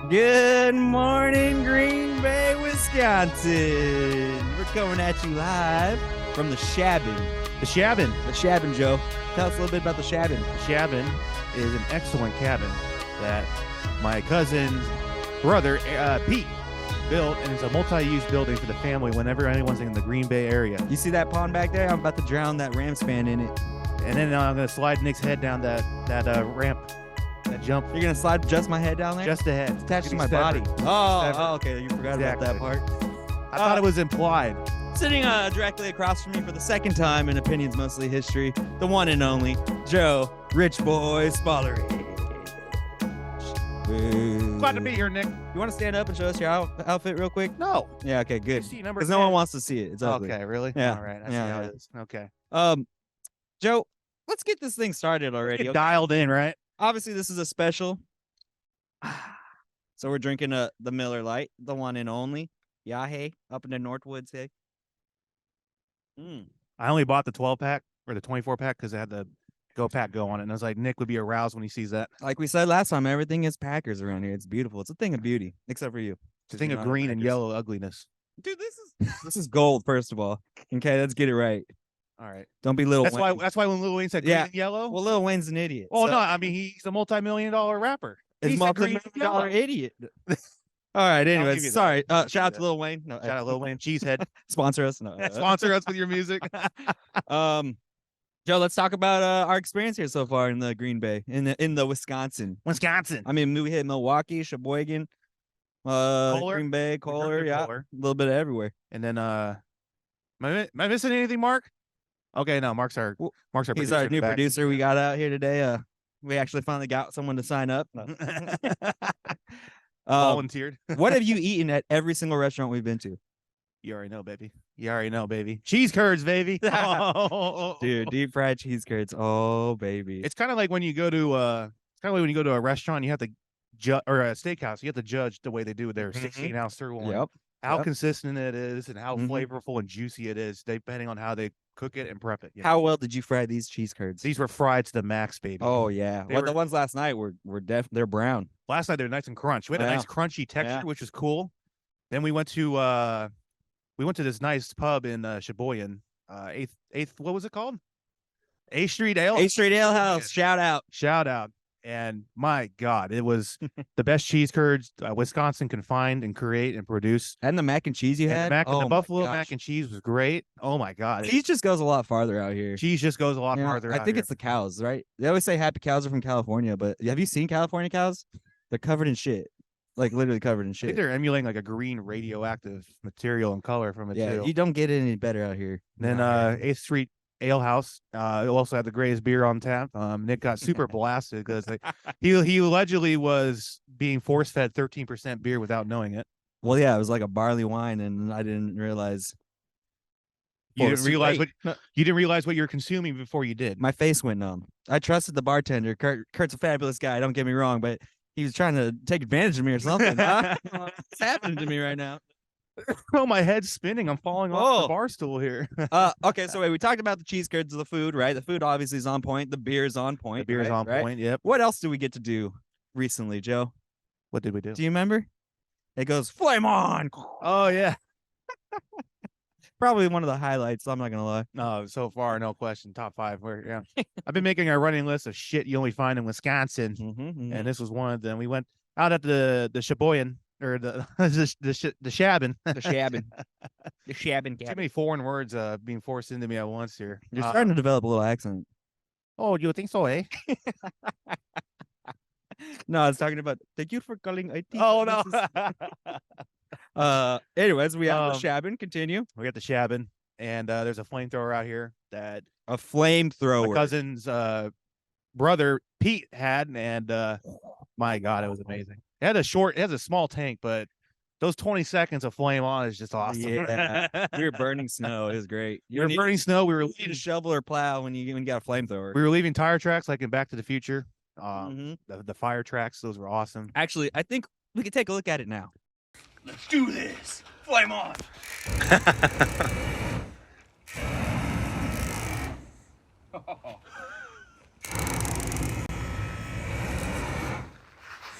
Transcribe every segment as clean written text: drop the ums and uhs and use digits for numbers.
Good morning, Green Bay, Wisconsin. We're coming at you live from the Shabin. The Shabin. The Shabin, Joe. Tell us a little bit about the Shabin. The Shabin is an excellent cabin that my cousin's brother, Pete, built, and it's a multi-use building for the family whenever anyone's in the Green Bay area. You see that pond back there? I'm about to drown that Rams fan in it. And then I'm going to slide Nick's head down that ramp, that jump. You're going to slide just my head down there? Just the head. It's attached to my Separate. body. Oh, okay. You forgot about that part. I thought it was implied. Sitting directly across from me for the second time in Opinions Mostly History, the one and only Joe Rich Boy Spollery. Glad to be here, Nick. You want to stand up and show us your outfit real quick? No. Yeah, okay, good. See number Because no 10. one wants to see it. It's ugly. Okay, really? Yeah. All right. I see Yeah, how yeah. it is. Okay. Joe, let's get this thing started already. Get Okay? dialed in, right? Obviously, this is a special. So we're drinking the Miller Lite, the one and only. Yeah, hey, up in the Northwoods, hey. I only bought the 12-pack or the 24-pack because it had the Go Pack Go on it. And I was like, Nick would be aroused when he sees that. Like we said last time, everything is Packers around here. It's beautiful. It's a thing of beauty, except for you. It's a thing of green and yellow ugliness. Dude, this is gold, first of all. Okay, let's get it right. All right. Don't be Lil That's Wayne. why when Lil Wayne said green Yeah. and yellow. Well, Lil Wayne's an idiot. Oh so no, I mean he's a multi-million-dollar rapper. he's He a said green and multi-million-dollar yellow. idiot. All right, give anyways, you that. sorry. I'll give Shout out you to Lil Wayne. No, Shout out Lil Wayne, Cheesehead. sponsor us. No, Sponsor us with your music. Joe, let's talk about our experience here so far in the Green Bay, in the Wisconsin. Wisconsin. I mean, we hit Milwaukee, Sheboygan, Kohler? Green Bay, Kohler, yeah, Kohler. a little bit of everywhere. And then am I missing anything, Mark? Okay, no, Mark's our Well, producer. He's our in the new back. producer we got out here today. We actually finally got someone to sign up. Volunteered. What have you eaten at every single restaurant we've been to? You already know, baby. You already know, baby. Cheese curds, baby. Oh. Dude, deep fried cheese curds. Oh, baby. It's kind of like when you go to a restaurant, you have to judge, or a steakhouse, you have to judge the way they do their 16-ounce sirloin. Yep. How Yep. consistent it is and how Mhm. flavorful and juicy it is, depending on how they cook it and prep it. you know? How well did you fry these cheese curds? These were fried to the max, baby. Oh yeah. They Well, the were- ones last night were they're brown. Last night they were nice and crunchy. We had a Yeah. nice crunchy texture, Yeah. which was cool. Then we went to this nice pub in Sheboygan, eighth. What was it called? A Street Ale. A Street Ale House. Shout out. Shout out. And my God, it was the best cheese curds Wisconsin can find and create and produce. And the mac and cheese you And had. the Oh, my buffalo gosh. mac and cheese was great. Oh my God. Cheese just goes a lot farther out here. Cheese just goes a lot You know, farther. I out think here. it's the cows, right? They always say happy cows are from California, but have you seen California cows? They're covered in shit. Like literally covered in I think shit. they're emulating like a green radioactive material and color from it Yeah, too. you don't get it any better out here. Then Not here. 8th Street Ale House. It also had the greatest beer on tap. Nick got super blasted because he allegedly was being force fed 13% beer without knowing it. Well, yeah, it was like a barley wine, and I didn't realize. You Well, didn't see, realize wait, what you didn't realize what you were consuming before you did. my face went numb. I trusted the bartender. Kurt's a fabulous guy. Don't get me wrong, but he was trying to take advantage of me or something. Huh? What's happening to me right now? Oh, my head's spinning. I'm falling off Oh. the bar stool here. Okay, so wait, we talked about the cheese curds, the food, right? The food obviously is on point. The beer is on The point. beer's right? on Right? point. Yep. What else did we get to do recently, Joe? What did we do? Do you remember? It goes flame on. Oh yeah. Probably one of the highlights. I'm not gonna lie. No, so far, no question. Top 5. Yeah. I've been making a running list of shit you only find in Wisconsin, Mm-hmm, and this was one of them. We went out at the Sheboygan or the the Shabin. the Shabin, the Shabin Too cabin. many foreign words being forced into me at once here. You're starting to develop a little accent. Oh, you think so, eh? No, I was talking about. Thank you for calling IT. Oh no. Anyways, we have the Um, Shabin. Continue. We got the Shabin, and there's a flamethrower out here that A my flamethrower. cousin's brother Pete had, and my God, it was amazing. It has a small tank, but those 20 seconds of flame on is just awesome. Yeah. We were burning snow. It was great. We were burning snow. We were You need a shovel or plow when you got a flamethrower. leaving tire tracks like in Back to the Future. Mhm. The fire tracks, those were awesome. Actually, I think we could take a look at it now. Let's do this. Flame on.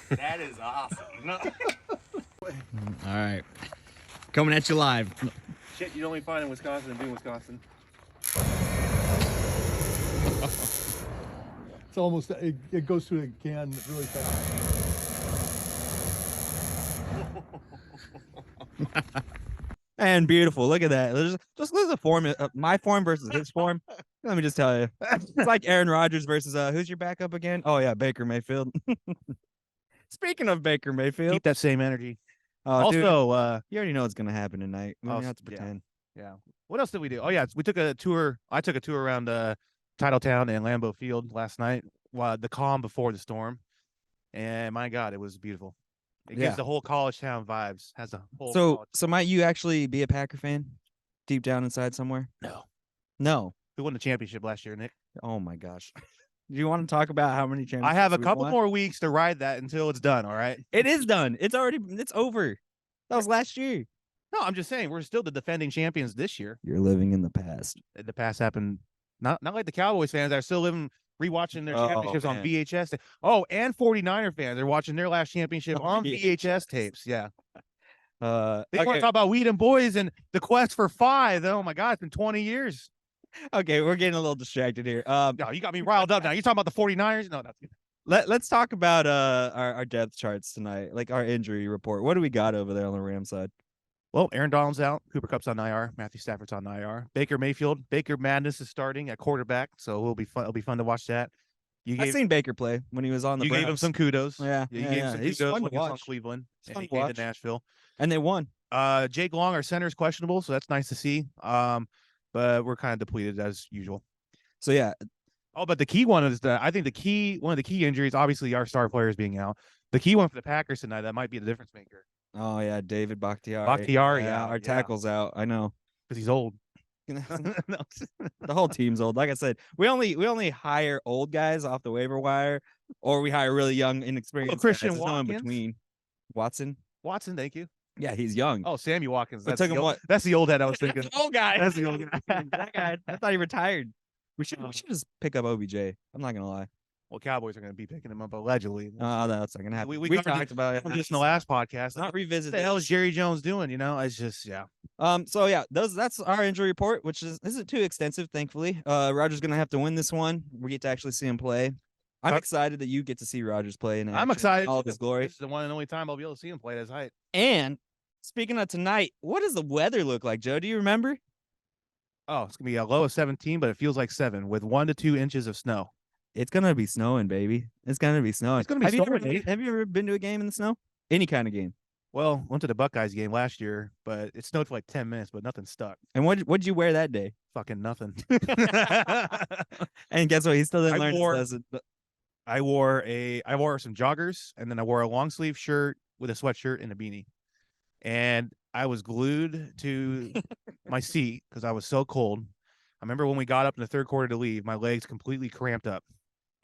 That is awesome. All right. Coming at you live. Shit you only find in Wisconsin and do Wisconsin. It's almost it goes through the can really fast. And beautiful. Look at that. Just look at the form. My form versus his form. Let me just tell you. It's like Aaron Rodgers versus who's your backup again? Oh yeah, Baker Mayfield. Speaking of Baker Mayfield, Keep that same energy. dude, Also, you already know what's gonna happen tonight. We don't Oh, have to yeah. pretend. yeah. What else did we do? Oh yeah, we took a tour. I took a tour around Titletown and Lambeau Field last night, while the calm before the storm. And my God, it was beautiful. It Yeah. gives the whole college town vibes. Has a whole So college- so might you actually be a Packer fan, deep down inside somewhere? No. No. Who won the championship last year, Nick? Oh my gosh. Do you want to talk about how many championships I have a we've couple won? more weeks to ride that until it's done. All right. It is done. It's over. That was last year. No, I'm just saying we're still the defending champions this year. You're living in the past. The past happened. Not like the Cowboys fans that are still living rewatching their Oh, championships on man. VHS. Oh, and 49er fans are watching their last championship On on VHS tapes. Yeah. They want to Okay, talk about Weed and Boys and the quest for 5. Oh my God, it's been 20 years. okay, we're getting a little distracted here. No, you got me riled up now. You talking about the 49ers? No, that's good. Let's talk about our depth charts tonight, like our injury report. What do we got over there on the Rams side? Well, Aaron Donald's out. Cooper Kupp's on IR. Matthew Stafford's on IR. Baker Mayfield. Baker Madness is starting at quarterback, so it'll be fun. It'll be fun to watch that. You I've gave seen Baker play when he was on the you gave him Browns. some kudos. Yeah, you yeah, gave yeah. him some He's kudos fun to when he was on watch. Cleveland. It's And fun he to came watch. to Nashville. and they won. Jake Long, our center, is questionable, so that's nice to see. But we're kind of depleted as usual. So yeah, Oh, but the key one is I think one of the key injuries, obviously our star players being out. The key one for the Packers tonight, that might be the difference maker oh yeah, David Bakhtiari. Bakhtiari yeah, out, our yeah. tackle's out. I know. because he's old. the whole team's old. Like I said, we only hire old guys off the waiver wire, or we hire really young, inexperienced Christian guys. There's no in Watkins? between. Watson. Watson, thank you. Yeah, he's young. Oh, Sammy Watkins. It That's took the him old, what? that's the old head I was thinking. That's the old guy. That's the old guy. That guy. I thought he retired. We should just pick up OBJ. I'm not gonna lie. Well, Cowboys are going to be picking him up allegedly. Oh, that's not gonna happen. We We covered talked about it. Just in the last podcast. Not What revisit. the hell is this. Jerry Jones doing? You know, it's just yeah. So yeah, that's our injury report, which isn't too extensive, thankfully. Roger's gonna have to win this one. We get to actually see him play. I'm Uh, excited that you get to see Rogers play in I'm action, excited. all of his glory. This is the one and only time I'll be able to see him play at his height. And speaking of tonight, what does the weather look like, Joe? Do you remember? Oh, it's gonna be a low of 17, but it feels like 7 with 1 to 2 inches of snow. It's gonna be snowing, baby. It's gonna be snowing. It's gonna be have snowing, you eh? have you ever been to a game in the snow? Any kind of game? Well, went to the Buckeyes game last year, but it snowed for like 10 minutes, but nothing stuck. And what'd you wear that day? Fucking nothing. And guess what? He still didn't I learn his wore- lesson. I wore some joggers, and then I wore a long sleeve shirt with a sweatshirt and a beanie. And I was glued to my seat because I was so cold. I remember when we got up in the third quarter to leave, my legs completely cramped up.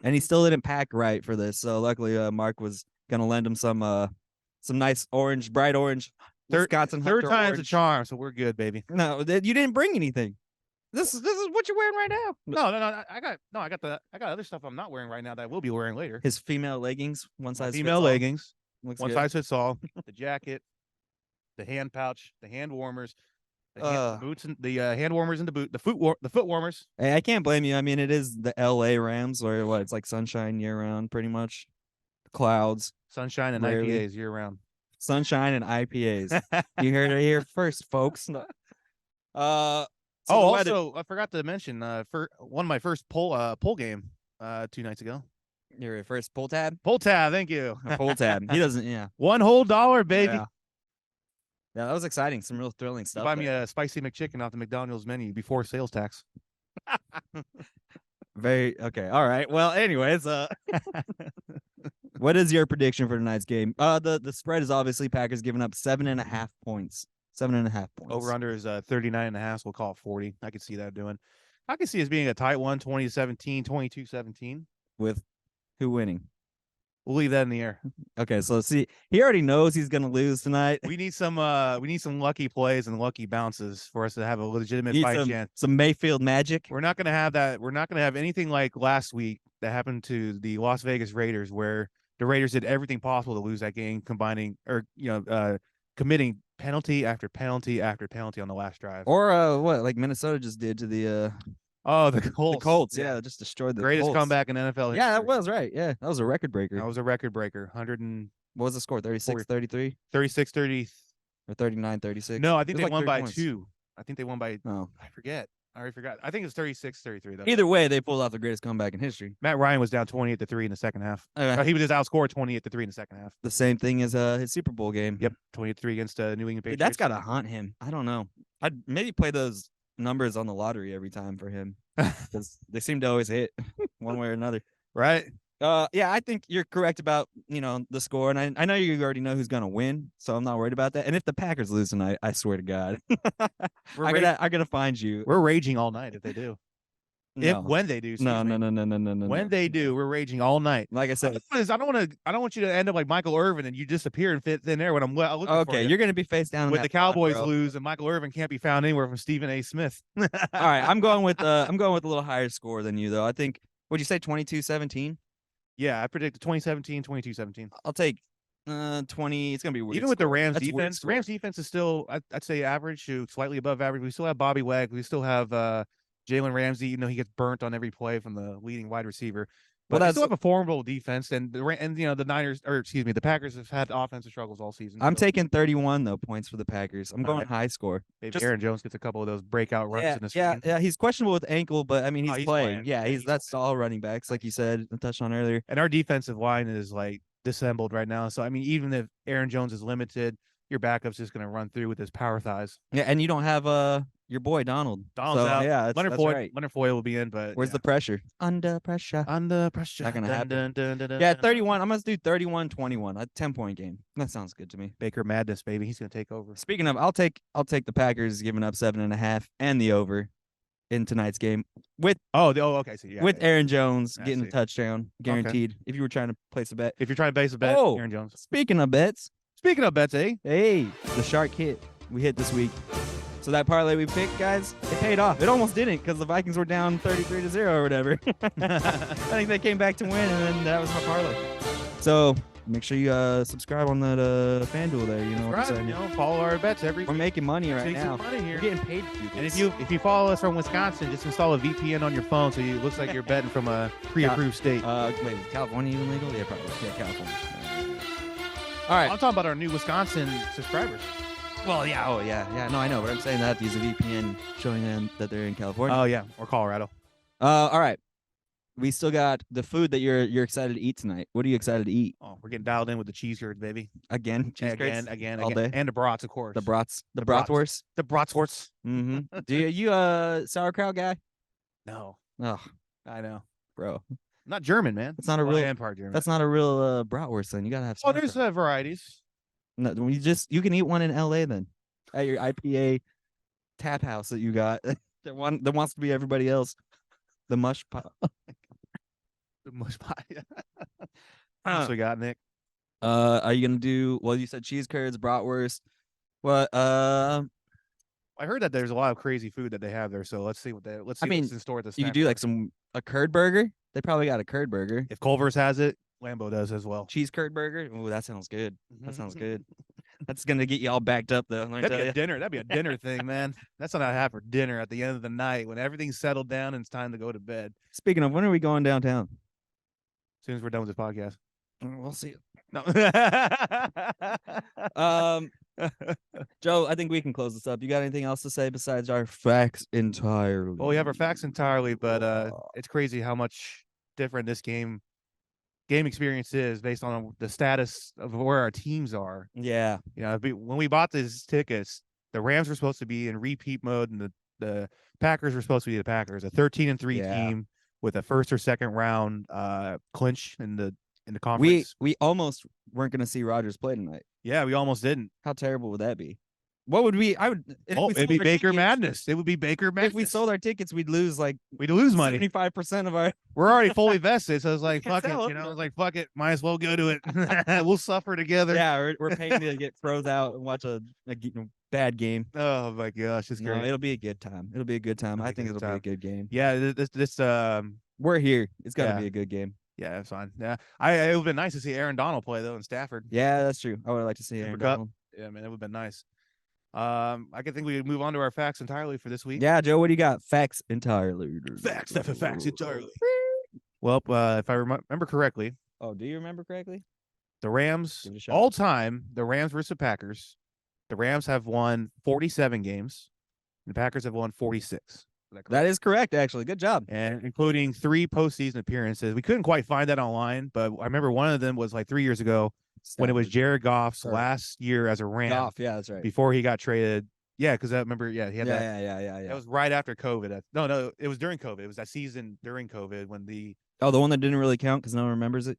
And he still didn't pack right for this. So luckily, Mark was gonna lend him some nice orange, bright orange. Wisconsin Third Hunter time's a orange. charm, so we're good, baby. No, you didn't bring anything. This is what you're wearing right now. No, I got other stuff I'm not wearing right now that I will be wearing later. His female leggings, one size Female fits all. leggings, Looks one good. size fits all. The jacket, the hand pouch, the hand warmers, the boots, and the hand warmers, and the foot warmers. Hey, I can't blame you. I mean, it is the LA Rams, where it's like sunshine year round, pretty much. Clouds, Sunshine and Rarely. IPAs year round. sunshine, and IPAs. You heard it here first, folks. So Oh, the weather- also, I forgot to mention, for one of my first poll game 2 nights ago. your first pull tab. Pull tab, thank you. A pull tab. He doesn't. Yeah. One whole $1, baby. Yeah. Yeah, that was exciting. Some real thrilling You stuff. buy me there. a spicy McChicken off the McDonald's menu before sales tax. Very okay. All right. Well, anyways, what is your prediction for tonight's game? The spread is obviously Packers giving up 7.5 points. 7.5 points. Over under is 39.5, so we'll call it 40. I could see that doing. I could see it being a tight one, 20-17, 22-17. with who winning? We'll leave that in the air. Okay, so see, he already knows he's gonna lose tonight. We need some lucky plays and lucky bounces for us to have a legitimate Need fight chance. some Mayfield magic. We're not gonna have that. We're not gonna have anything like last week that happened to the Las Vegas Raiders, where the Raiders did everything possible to lose that game, committing penalty after penalty after penalty on the last drive. Or what, like Minnesota just did to the Colts. Yeah, just destroyed the greatest Colts. comeback in NFL history. Yeah, that was right. Yeah, that was a record breaker. That was a record breaker. 100 and What was the score? 36-33 36-30. or 39-36? No, I think It was they like won 3 by points. 2. I think they won by Oh. I forget. I already forgot. I think it was 36-33 though. Either way, they pulled off the greatest comeback in history. Matt Ryan was down 28-3 in the second half. He was just outscored 28-3 in the second half. The same thing as his Super Bowl game. Yep, 28-3 against New England Dude, Patriots. that's got to haunt him. I don't know. I'd maybe play those numbers on the lottery every time for him because they seem to always hit one way or another. right. Yeah, I think you're correct about the score, and I know you already know who's gonna win, so I'm not worried about that. And if the Packers lose tonight, I swear to God, I'm gonna find you. We're raging all night if they do. No. When they do. excuse No. me. When they do, we're raging all night. Like I said, I don't want you to end up like Michael Irvin and you disappear and fit thin there when I'm looking for okay, you. you're gonna be face down in When that the pot, Cowboys bro. lose and Michael Irvin can't be found anywhere from Stephen A. Smith. All right, I'm going with a little higher score than you though. I think. Would you say 22-17? Yeah, I predicted 2017, 22-17. I'll take 20. It's gonna be weird. Even with the Rams That's weird defense, score. Rams defense is still, I'd say, average to slightly above average. We still have Bobby Wagner. We still have Jalen Ramsey. He gets burnt on every play from the leading wide receiver. But they still have a formidable defense, and the Packers have had offensive struggles all season. I'm taking 31 though points for the Packers. I'm going right. high score. Maybe just- Aaron Jones gets a couple of those breakout runs in this game. Yeah. He's questionable with ankle, but I mean he's playing. playing. Yeah, Yeah, he's that's all running backs, like you said, I touched on earlier. And our defensive line is like disassembled right now. So I mean, even if Aaron Jones is limited, your backup's just going to run through with his power thighs. Yeah, and you don't have your boy Donald. Donald's So, out. Yeah, Leonard that's Floyd, right. Leonard Floyd will be in, but Where's the pressure? Under pressure. under pressure? Not gonna happen. Dun, dun, dun, dun, Yeah, dun. 31. I'm gonna do 31-21. A 10-point game. That sounds good to me. Baker Madness, baby. He's going to take over. Speaking of, I'll take the Packers giving up 7.5 and the over in tonight's game with Okay. So yeah, Aaron Jones I getting a see. touchdown guaranteed. If you were trying to place a bet. if you're trying to base a bet, Oh. Aaron Jones. Speaking of bets, Speaking of bets, eh? hey, the shark hit. We hit this week. So that parlay we picked, guys, it paid off. It almost didn't because the Vikings were down 33-0 or whatever. I think they came back to win, and then that was my parlay. So make sure you subscribe on that FanDuel there. You know what I'm saying? Follow our bets We're making money right Take now. some money here. We're getting paid to do And this. if you follow us from Wisconsin, just install a VPN on your phone so it looks like you're betting from a pre-approved state. Wait, is California even legal? Yeah, probably. Yeah, California. All right. I'm talking about our new Wisconsin subscribers. Well, yeah. Oh, yeah. No, I know, but I'm saying that to use a VPN showing them that they're in California. Oh yeah, or Colorado. All right. We still got the food that you're excited to eat tonight. What are you excited to eat? Oh, we're getting dialed in with the cheese curds, baby. Again, cheese curds? Again, all day? and the brats, of course. The brats, the brats. bratwurst. the bratwurst. Mm-hmm. Do you sauerkraut guy? No, Oh, I know. bro, I'm not German, man. That's not a Well, I real- am part German. that's not a real bratwurst. Then you gotta have. Oh, there's sauerkraut. varieties. No, you can eat one in L.A. then at your IPA tap house that you got. that wants to be everybody else. The mush pot. The mush pie. What else we got, Nick? Are you gonna do? Well, you said cheese curds, bratwurst. What? I heard that there's a lot of crazy food that they have there. So let's see what's I mean, in store at this. You could do like a curd burger. They probably got a curd burger. If Culver's has it, Lambeau does as well. Cheese curd burger. Oh, that sounds good. That sounds good. That's gonna get you all backed up though. Let me That'd tell be ya. a dinner. That'd be a dinner thing, man. That's what I have for dinner at the end of the night when everything's settled down and it's time to go to bed. Speaking of, when are we going downtown? As soon as we're done with this podcast. We'll see. No. Joe, I think we can close this up. You got anything else to say besides our facts entirely? Well, we have our facts entirely, but it's crazy how much different this game experience is based on the status of where our teams are. Yeah. You know, when we bought these tickets, the Rams were supposed to be in repeat mode, and the Packers were supposed to be the Packers, a 13-3 Yeah. team with a first or second round clinch in the conference. We almost weren't gonna see Rodgers play tonight. Yeah, we almost didn't. How terrible would that be? What would we? I would. If we It'd sold be our Baker tickets- Madness. It would be Baker Madness. If we sold our tickets, we'd lose like we'd lose money. 75% of our. We're already fully vested, so it's like Can't fuck it. sell You know, it. it's like fuck it. Might as well go to it. We'll suffer together. Yeah, we're paying to get froze out and watch a bad game. Oh my gosh, it's No, great. it'll be a good time. It'll be a good time. It'll I be a think good it'll time. be a good game. Yeah, this We're here. It's got to Yeah. be a good game. Yeah, that's fine. Yeah, it would have been nice to see Aaron Donald play though in Stafford. Yeah, that's true. I would like to see Cooper Aaron Kupp. Donald. Yeah, man, it would have been nice. I can think we would move on to our facts entirely for this week. Yeah, Joe, what do you got? Facts entirely. Facts entirely. Well, if I remember correctly, Oh, do you remember correctly? the Rams Give it a shot. all time, the Rams versus the Packers. The Rams have won 47 games. The Packers have won 46. That is correct, actually. Good job. And including 3 postseason appearances. We couldn't quite find that online, but I remember one of them was like 3 years ago when it was Jared Goff's Or- last year as a Ram Goff. Yeah, that's right. before he got traded. Yeah, because I remember, he had Yeah, that. yeah. That was right after COVID. No, it was during COVID. It was that season during COVID when Oh, the one that didn't really count because no one remembers it.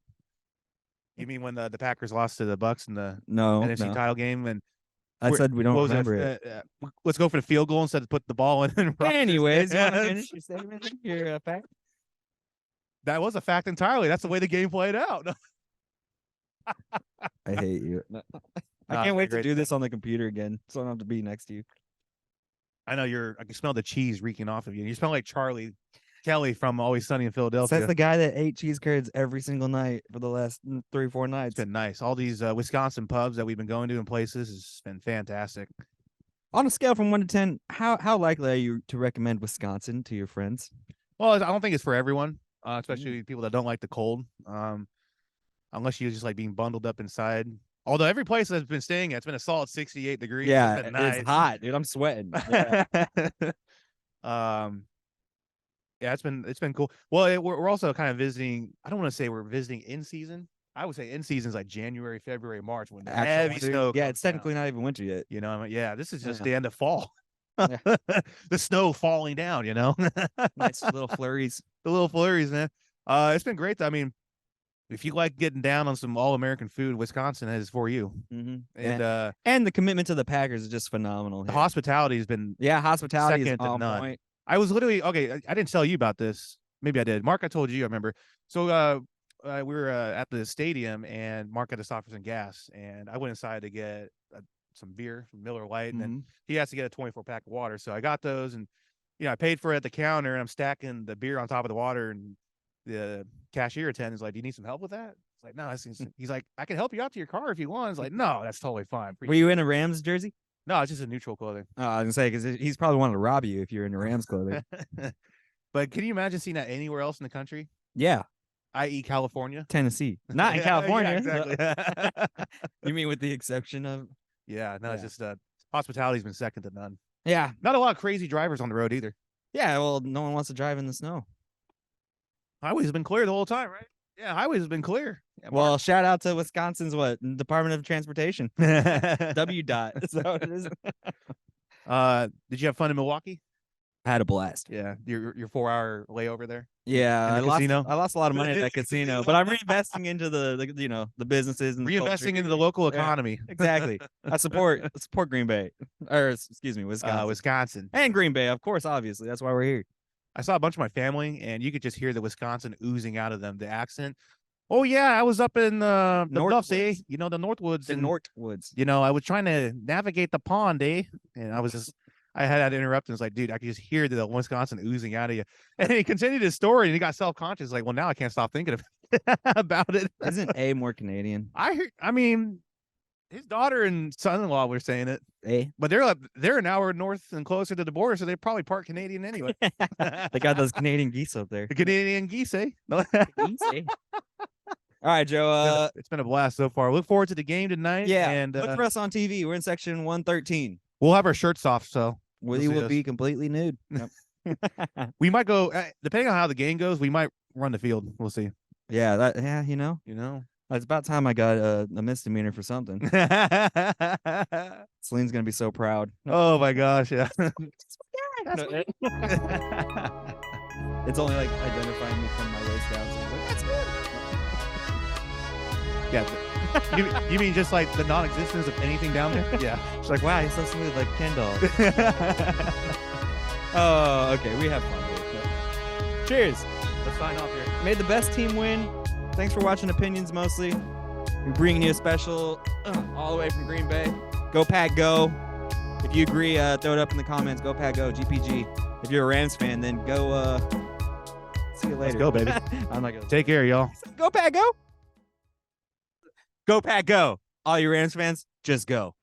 you mean when the Packers lost to the Bucks in the No, NFC no. title game and I said we don't what was remember it. Let's go for the field goal instead of put the ball in. and Rodgers- Anyways, you want to Yes. finish your statement? Your fact? That was a fact entirely. That's the way the game played out. I hate you. Nah, I can't wait to great do this on the computer again, so I don't have to be next to you. I know I can smell the cheese reeking off of you. You smell like Charlie Kelly from Always Sunny in Philadelphia. That's the guy that ate cheese curds every single night for the last 3-4 nights. It's been nice. All these Wisconsin pubs that we've been going to in places has been fantastic. On a scale from 1 to 10, how likely are you to recommend Wisconsin to your friends? Well, I don't think it's for everyone, especially people that don't like the cold. Unless you just like being bundled up inside. Although every place I've been staying at, it's been a solid 68 degrees. Yeah, It's been nice. it's hot, dude. I'm sweating. Yeah. Yeah, it's been cool. Well, we're also kind of visiting. I don't want to say we're visiting in season. I would say in season is like January, February, March when the Actual heavy winter- snow. Yeah, comes it's technically down. not even winter yet. You know, I mean, yeah, this is just Yeah. the end of fall. Yeah. The snow falling down. You know, Nice little flurries. the little flurries, man. It's been great. I mean, if you like getting down on some all-American food, Wisconsin is for you. Mm-hmm. And And the commitment to the Packers is just phenomenal. the here. hospitality has been. Yeah, hospitality is second to on none. point. I was literally okay. I didn't tell you about this. Maybe I did. Mark, I told you. I remember. So we were at the stadium, and Mark had to stop for some gas, and I went inside to get some beer from Miller Lite, and then Mhm. he has to get a 24-pack of water. So I got those, and I paid for it at the counter, and I'm stacking the beer on top of the water, and the cashier attendant's like, "Do you need some help with that?" It's like, "No." He's like, "I can help you out to your car if you want." It's like, "No, that's totally fine." Were you in a Rams jersey? No, it's just a neutral clothing. Oh, I was gonna say because he's probably wanted to rob you if you're in a Rams clothing. But can you imagine seeing that anywhere else in the country, Yeah, i.e., California? Tennessee, not in Yeah, California. exactly. You mean with the exception of? Yeah, no, it's Yeah. just hospitality's been second to none. Yeah, Not a lot of crazy drivers on the road either. yeah. Well, no one wants to drive in the snow. Highways have been clear the whole time, right? Yeah, highways have been clear. Yeah, Well, shout out to Wisconsin's Department of Transportation, Mark. WDOT. Is that what it is? Did you have fun in Milwaukee? I had a blast. Yeah, your 4-hour layover there. Yeah, In the casino? I lost a lot of money at that casino, but I'm reinvesting into the businesses and the culture. Reinvesting into the local Yeah. economy. Exactly. I support Green Bay, or excuse me, Wisconsin, Wisconsin. and Green Bay, of course. Obviously, that's why we're here. I saw a bunch of my family, and you could just hear the Wisconsin oozing out of them. The accent. Oh yeah, I was up in the Bluffs, eh? Northwoods. You know, the Northwoods. The and, Northwoods. I was trying to navigate the pond, eh? And I had to interrupt and it's like, dude, I could just hear the Wisconsin oozing out of you. And he continued his story and he got self-conscious. Like, well, now I can't stop thinking about it. Isn't A more Canadian? I mean, his daughter and son-in-law were saying it, A. but they're an hour north and closer to the border, so they're probably part Canadian anyway. They got those Canadian geese up there. The Canadian geese, eh? All right, Joe. It's been a blast so far. Look forward to the game tonight. Yeah. And Look for us on TV. We're in section 113. we'll have our shirts off, so We see will us. be completely nude. Yep. we might go, depending on how the game goes, we might run the field. We'll see. Yeah, it's about time I got a misdemeanor for something. Celine's gonna be so proud. Oh my gosh, yeah. It's only like identifying me from my waist down. So I'm like, that's good. Yeah. You mean just like the non-existence of anything down there? Yeah. She's like, wow, he's so smooth, like Ken doll. Oh, okay, we have fun here. So. Cheers. Let's sign off here. May the best team win. Thanks for watching Opinions mostly. We're bringing you a special all the way from Green Bay. Go Pack Go. If you agree, throw it up in the comments. Go Pack Go. GPG. If you're a Rams fan, then go See you later. go, baby. I'm not gonna Take care, y'all. go, Pat, go. Go, Pat, go. All you Rams fans, just go.